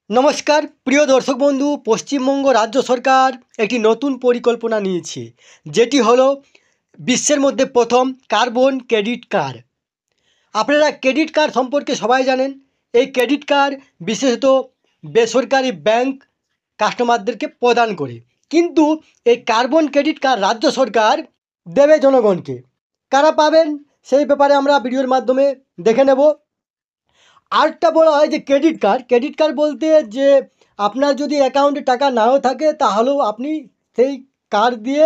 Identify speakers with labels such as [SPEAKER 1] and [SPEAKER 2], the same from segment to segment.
[SPEAKER 1] নমস্কার প্রিয় দর্শক বন্ধু, পশ্চিমবঙ্গ রাজ্য সরকার একটি নতুন পরিকল্পনা নিয়েছে, যেটি হলো বিশ্বের মধ্যে প্রথম কার্বন ক্রেডিট কার্ড। আপনারা ক্রেডিট কার্ড সম্পর্কে সবাই জানেন। এই ক্রেডিট কার্ড বিশেষত বেসরকারি ব্যাংক কাস্টমারদেরকে প্রদান করে, কিন্তু এই কার্বন ক্রেডিট কার্ড রাজ্য সরকার দেবে জনগণকে। কারা পাবেন সেই ব্যাপারে আমরা ভিডিওর মাধ্যমে দেখে নেব। আরেকটা বলা হয় যে ক্রেডিট কার্ড বলতে যে আপনার যদি অ্যাকাউন্টে টাকা নাও থাকে, তাহলেও আপনি সেই কার্ড দিয়ে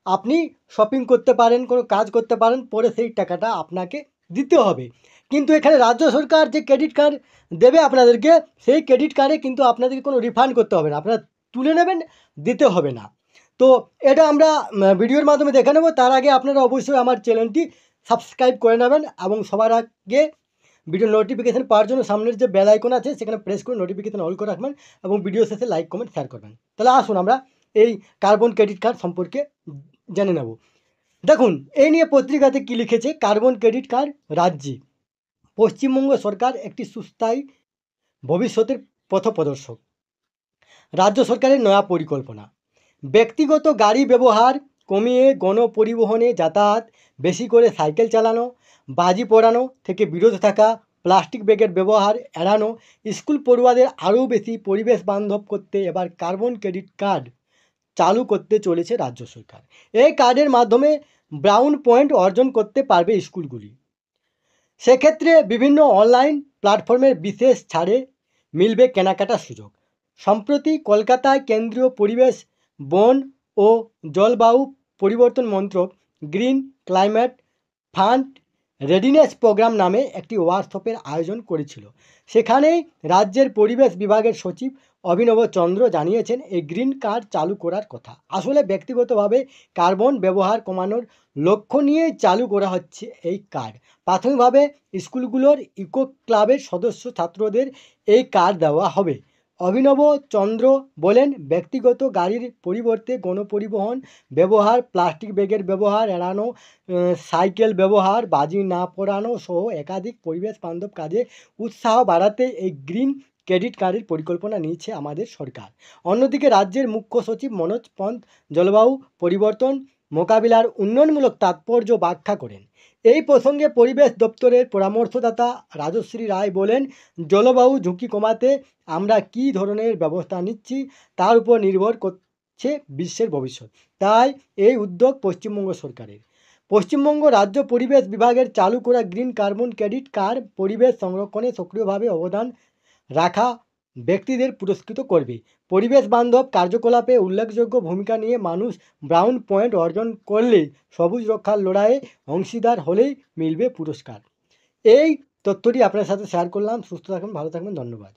[SPEAKER 1] আপনি শপিং করতে পারেন, কোনো কাজ করতে পারেন, পরে সেই টাকাটা আপনাকে দিতে হবে। কিন্তু এখানে রাজ্য সরকার যে ক্রেডিট কার্ড দেবে আপনাদেরকে, সেই ক্রেডিট কার্ডে কিন্তু আপনাদেরকে কোনো রিফান্ড করতে হবে না, আপনারা তুলে নেবেন, দিতে হবে না। তো এটা আমরা ভিডিওর মাধ্যমে দেখে নেব। তার আগে আপনারা অবশ্যই আমার চ্যানেলটি সাবস্ক্রাইব করে নেবেন এবং সবার আগে ভিডিও নোটিফিকেশান পাওয়ার জন্য সামনের যে বেল আইকন আছে সেখানে প্রেস করে নোটিফিকেশান অল করে রাখবেন এবং ভিডিও শেষে লাইক কমেন্ট শেয়ার করবেন। তাহলে আসুন আমরা এই কার্বন ক্রেডিট কার্ড সম্পর্কে জেনে নেব। দেখুন, এই নিয়ে পত্রিকাতে কী লিখেছে। কার্বন ক্রেডিট কার্ড রাজ্যে পশ্চিমবঙ্গ সরকার একটি সুস্থায়ী ভবিষ্যতের পথপ্রদর্শক। রাজ্য সরকারের নয়া পরিকল্পনা, ব্যক্তিগত গাড়ি ব্যবহার কমিয়ে গণপরিবহনে যাতায়াত, বেশি করে সাইকেল চালানো, বাজি পোড়ানো থেকে বিরত থাকা, প্লাস্টিক ব্যাগের ব্যবহার এড়ানো, স্কুল পড়ুয়াদের আরও বেশি পরিবেশ বান্ধব করতে এবার কার্বন ক্রেডিট কার্ড চালু করতে চলেছে রাজ্য সরকার। এই কার্ডের মাধ্যমে ব্রাউন পয়েন্ট অর্জন করতে পারবে স্কুলগুলি। সেক্ষেত্রে বিভিন্ন অনলাইন প্ল্যাটফর্মের বিশেষ ছাড়ে মিলবে কেনাকাটার সুযোগ। সম্প্রতি কলকাতায় কেন্দ্রীয় পরিবেশ, বন ও জলবায়ু পরিবর্তন মন্ত্রক green climate fund readiness programme নামে একটি ওয়ার্কশপের আয়োজন করেছিল। সেখানেই রাজ্যের পরিবেশ বিভাগের সচিব অভিনব চন্দ্র জানিয়েছেন এই গ্রিন কার্ড চালু করার কথা। আসলে ব্যক্তিগতভাবে কার্বন ব্যবহার কমানোর লক্ষ্য নিয়ে চালু করা হচ্ছে এই কার্ড। প্রাথমিকভাবে স্কুলগুলোর ইকো ক্লাবের সদস্য ছাত্রদের এই কার্ড দেওয়া হবে। অভিনব চন্দ্র বলেন, ব্যক্তিগত গাড়ির পরিবর্তে গণপরিবহন ব্যবহার, প্লাস্টিক ব্যাগের ব্যবহার এড়ানো, সাইকেল ব্যবহার, বাজি না পোড়ানো সহ একাধিক পরিবেশ বান্ধব কাজে উৎসাহ বাড়াতে এই গ্রিন ক্রেডিট কার্ডের পরিকল্পনা নিয়েছে আমাদের সরকার। অন্যদিকে রাজ্যের মুখ্য সচিব মনোজ পন্ত জলবায়ু পরিবর্তন মোকাবিলার উন্নয়নমূলক তাৎপর্য ব্যাখ্যা করেন। এই প্রসঙ্গে পরিবেশ দপ্তরের পরামর্শদাতা রাজশ্রী রায় বলেন, জলবায়ু ঝুঁকি কমাতে আমরা কী ধরনের ব্যবস্থা নিচ্ছি তার উপর নির্ভর করছে বিশ্বের ভবিষ্যৎ। তাই এই উদ্যোগ পশ্চিমবঙ্গ সরকারের। পশ্চিমবঙ্গ রাজ্য পরিবেশ বিভাগের চালু করা গ্রিন কার্বন ক্রেডিট কার্ড পরিবেশ সংরক্ষণে সক্রিয়ভাবে অবদান রাখা ব্যক্তিদের পুরস্কৃত করবে। পরিবেশ বান্ধব কার্যকলাপে উল্লেখযোগ্য ভূমিকা নিয়ে মানুষ ব্রাউন পয়েন্ট অর্জন করলে সবুজ রক্ষার লড়াইয়ে অংশীদার হলেই মিলবে পুরস্কার। এই তথ্যটি আপনার সাথে শেয়ার করলাম। সুস্থ থাকবেন, ভালো থাকবেন, ধন্যবাদ।